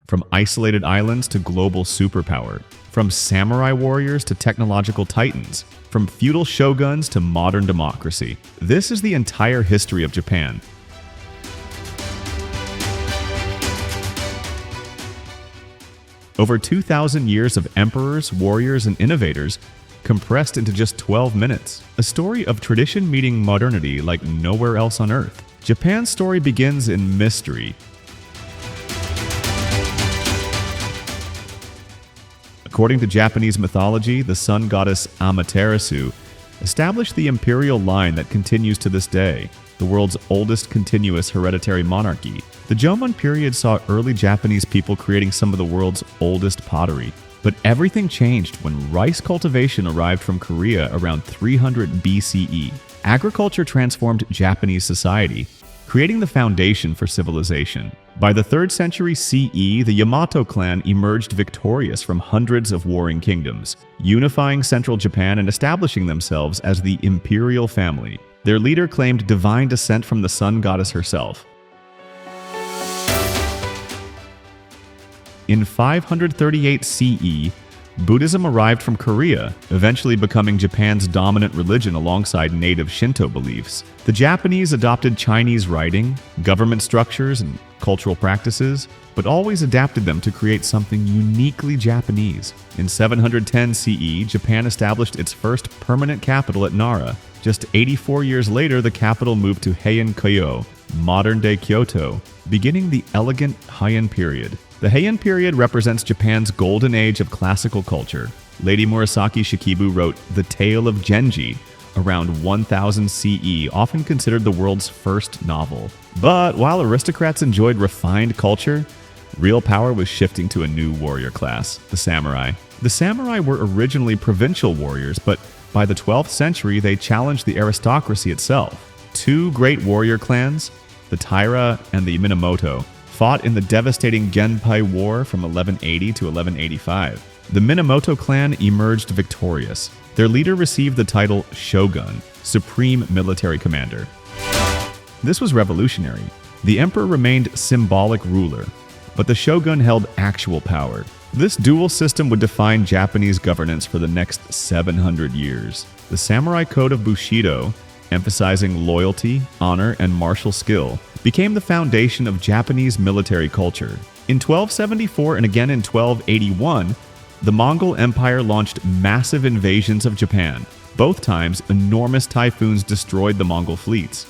from isolated islands to global superpower, from samurai warriors to technological titans, from feudal shoguns to modern democracy. This is the entire history of Japan. Over 2,000 years of emperors, warriors, and innovators compressed into just 12 minutes. A story of tradition meeting modernity like nowhere else on Earth. Japan's story begins in mystery. According to Japanese mythology, the sun goddess Amaterasu established the imperial line that continues to this day, the world's oldest continuous hereditary monarchy. The Jomon period saw early Japanese people creating some of the world's oldest pottery. But everything changed when rice cultivation arrived from Korea around 300 BCE. Agriculture transformed Japanese society, creating the foundation for civilization. By the 3rd century CE, the Yamato clan emerged victorious from hundreds of warring kingdoms, unifying central Japan and establishing themselves as the imperial family. Their leader claimed divine descent from the sun goddess herself. In 538 CE, Buddhism arrived from Korea, eventually becoming Japan's dominant religion alongside native Shinto beliefs. The Japanese adopted Chinese writing, government structures, and cultural practices, but always adapted them to create something uniquely Japanese. In 710 CE, Japan established its first permanent capital at Nara. Just 84 years later, the capital moved to Heian-kyo, modern-day Kyoto, beginning the elegant Heian period. The Heian period represents Japan's golden age of classical culture. Lady Murasaki Shikibu wrote The Tale of Genji around 1000 CE, often considered the world's first novel. But while aristocrats enjoyed refined culture, real power was shifting to a new warrior class, the samurai. The samurai were originally provincial warriors, but by the 12th century they challenged the aristocracy itself. Two great warrior clans, the Taira and the Minamoto, fought in the devastating Genpei War from 1180 to 1185. The Minamoto clan emerged victorious. Their leader received the title Shogun, Supreme Military Commander. This was revolutionary. The emperor remained symbolic ruler, but the shogun held actual power. This dual system would define Japanese governance for the next 700 years. The samurai code of Bushido, emphasizing loyalty, honor, and martial skill, became the foundation of Japanese military culture. In 1274 and again in 1281, the Mongol Empire launched massive invasions of Japan. Both times, enormous typhoons destroyed the Mongol fleets.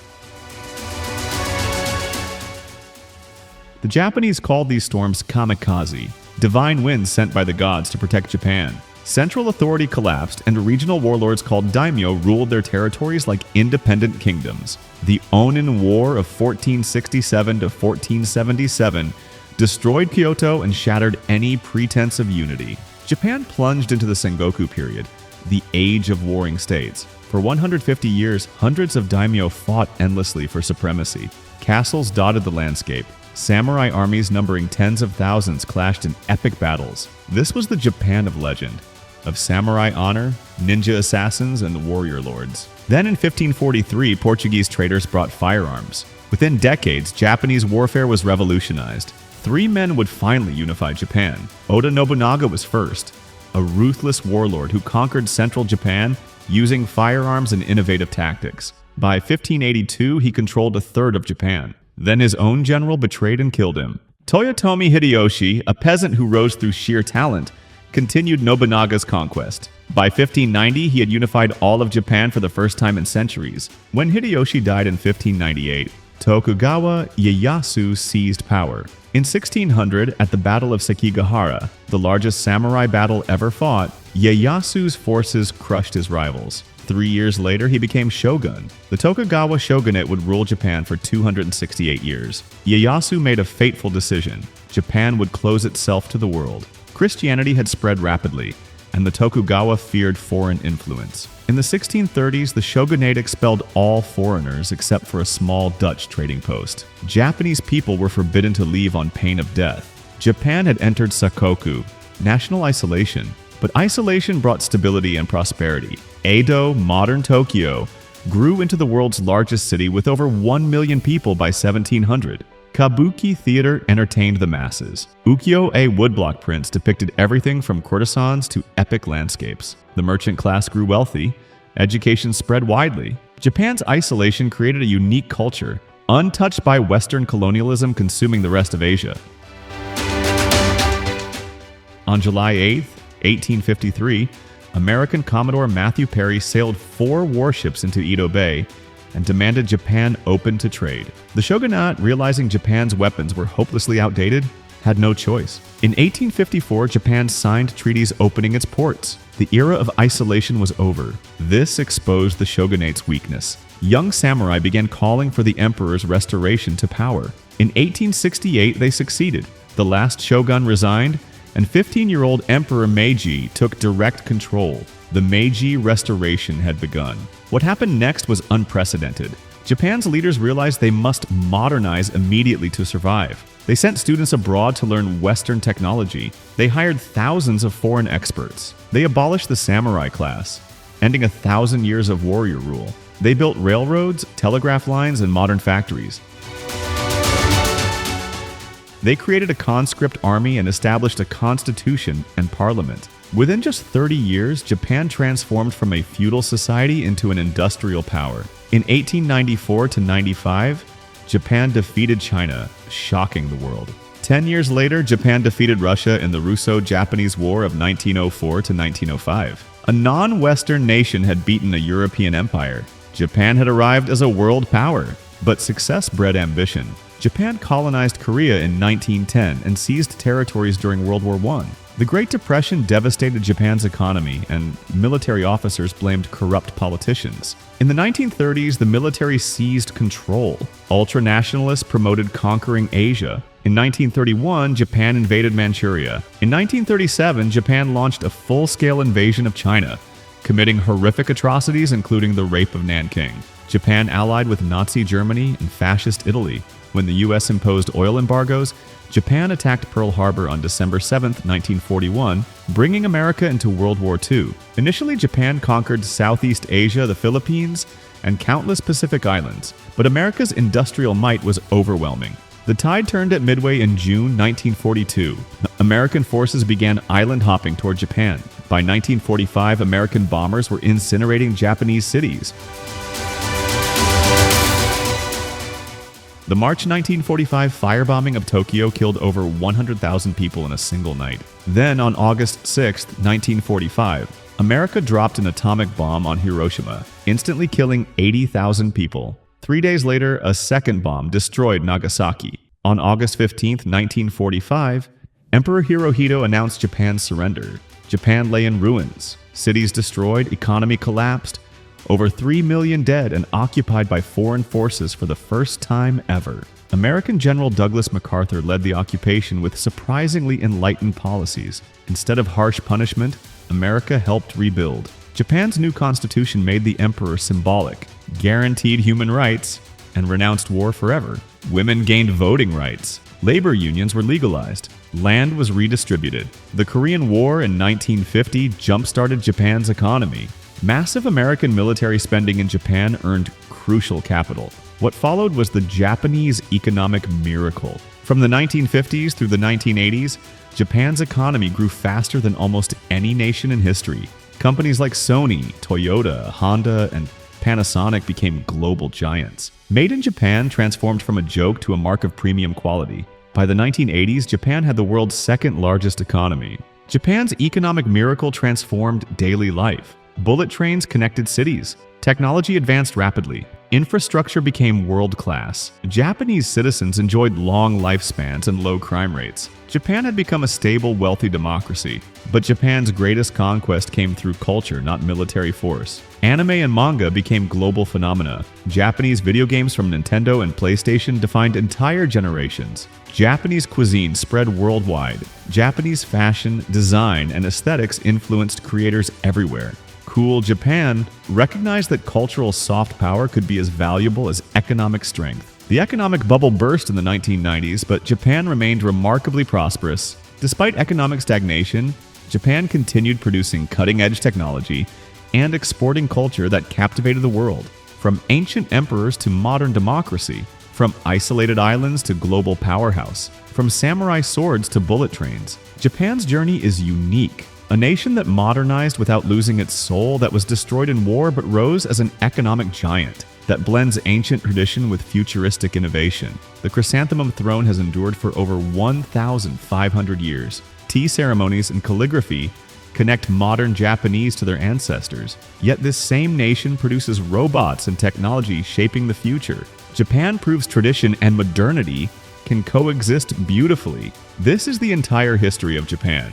The Japanese called these storms Kamikaze, divine winds sent by the gods to protect Japan. Central authority collapsed, and regional warlords called daimyo ruled their territories like independent kingdoms. The Onin War of 1467 to 1477 destroyed Kyoto and shattered any pretense of unity. Japan plunged into the Sengoku period, the age of warring states. For 150 years, hundreds of daimyo fought endlessly for supremacy. Castles dotted the landscape. Samurai armies numbering tens of thousands clashed in epic battles. This was the Japan of legend, of samurai honor, ninja assassins, and warrior lords. Then in 1543, Portuguese traders brought firearms. Within decades, Japanese warfare was revolutionized. 3 men would finally unify Japan. Oda Nobunaga was first, a ruthless warlord who conquered central Japan using firearms and innovative tactics. By 1582, he controlled a third of Japan. Then his own general betrayed and killed him. Toyotomi Hideyoshi, a peasant who rose through sheer talent, continued Nobunaga's conquest. By 1590, he had unified all of Japan for the first time in centuries. When Hideyoshi died in 1598, Tokugawa Ieyasu seized power. In 1600, at the Battle of Sekigahara, the largest samurai battle ever fought, Ieyasu's forces crushed his rivals. 3 years later, he became shogun. The Tokugawa shogunate would rule Japan for 268 years. Ieyasu made a fateful decision. Japan would close itself to the world. Christianity had spread rapidly, and the Tokugawa feared foreign influence. In the 1630s, the shogunate expelled all foreigners except for a small Dutch trading post. Japanese people were forbidden to leave on pain of death. Japan had entered Sakoku, national isolation. But isolation brought stability and prosperity. Edo, modern Tokyo, grew into the world's largest city with over 1 million people by 1700. Kabuki theater entertained the masses. Ukiyo-e woodblock prints depicted everything from courtesans to epic landscapes. The merchant class grew wealthy. Education spread widely. Japan's isolation created a unique culture, untouched by Western colonialism consuming the rest of Asia. On July 8, 1853, American Commodore Matthew Perry sailed 4 warships into Edo Bay and demanded Japan open to trade. The shogunate, realizing Japan's weapons were hopelessly outdated, had no choice. In 1854, Japan signed treaties opening its ports. The era of isolation was over. This exposed the shogunate's weakness. Young samurai began calling for the emperor's restoration to power. In 1868, they succeeded. The last shogun resigned, and 15-year-old Emperor Meiji took direct control. The Meiji Restoration had begun. What happened next was unprecedented. Japan's leaders realized they must modernize immediately to survive. They sent students abroad to learn Western technology. They hired thousands of foreign experts. They abolished the samurai class, ending 1,000 years of warrior rule. They built railroads, telegraph lines, and modern factories. They created a conscript army and established a constitution and parliament. Within just 30 years, Japan transformed from a feudal society into an industrial power. In 1894 to 95, Japan defeated China, shocking the world. 10 years later, Japan defeated Russia in the Russo-Japanese War of 1904 to 1905. A non-Western nation had beaten a European empire. Japan had arrived as a world power, but success bred ambition. Japan colonized Korea in 1910 and seized territories during World War I. The Great Depression devastated Japan's economy, and military officers blamed corrupt politicians. In the 1930s, the military seized control. Ultranationalists promoted conquering Asia. In 1931, Japan invaded Manchuria. In 1937, Japan launched a full-scale invasion of China, committing horrific atrocities including the rape of Nanking. Japan allied with Nazi Germany and Fascist Italy. When the U.S. imposed oil embargoes, Japan attacked Pearl Harbor on December 7, 1941, bringing America into World War II. Initially, Japan conquered Southeast Asia, the Philippines, and countless Pacific islands, but America's industrial might was overwhelming. The tide turned at Midway in June 1942. American forces began island hopping toward Japan. By 1945, American bombers were incinerating Japanese cities. The March 1945 firebombing of Tokyo killed over 100,000 people in a single night. Then, on August 6, 1945, America dropped an atomic bomb on Hiroshima, instantly killing 80,000 people. 3 days later, a second bomb destroyed Nagasaki. On August 15, 1945, Emperor Hirohito announced Japan's surrender. Japan lay in ruins. Cities destroyed, economy collapsed. Over 3 million dead and occupied by foreign forces for the first time ever. American General Douglas MacArthur led the occupation with surprisingly enlightened policies. Instead of harsh punishment, America helped rebuild. Japan's new constitution made the emperor symbolic, guaranteed human rights, and renounced war forever. Women gained voting rights. Labor unions were legalized. Land was redistributed. The Korean War in 1950 jump-started Japan's economy. Massive American military spending in Japan earned crucial capital. What followed was the Japanese economic miracle. From the 1950s through the 1980s, Japan's economy grew faster than almost any nation in history. Companies like Sony, Toyota, Honda, and Panasonic became global giants. Made in Japan transformed from a joke to a mark of premium quality. By the 1980s, Japan had the world's second largest economy. Japan's economic miracle transformed daily life. Bullet trains connected cities. Technology advanced rapidly. Infrastructure became world-class. Japanese citizens enjoyed long lifespans and low crime rates. Japan had become a stable, wealthy democracy. But Japan's greatest conquest came through culture, not military force. Anime and manga became global phenomena. Japanese video games from Nintendo and PlayStation defined entire generations. Japanese cuisine spread worldwide. Japanese fashion, design, and aesthetics influenced creators everywhere. Cool Japan recognized that cultural soft power could be as valuable as economic strength. The economic bubble burst in the 1990s, but Japan remained remarkably prosperous. Despite economic stagnation, Japan continued producing cutting-edge technology and exporting culture that captivated the world. From ancient emperors to modern democracy, From isolated islands to global powerhouse, from samurai swords to bullet trains, Japan's journey is unique. A nation that modernized without losing its soul, that was destroyed in war but rose as an economic giant, that blends ancient tradition with futuristic innovation. The chrysanthemum throne has endured for over 1,500 years. Tea ceremonies and calligraphy connect modern Japanese to their ancestors. Yet this same nation produces robots and technology shaping the future. Japan proves tradition and modernity can coexist beautifully. This is the entire history of Japan.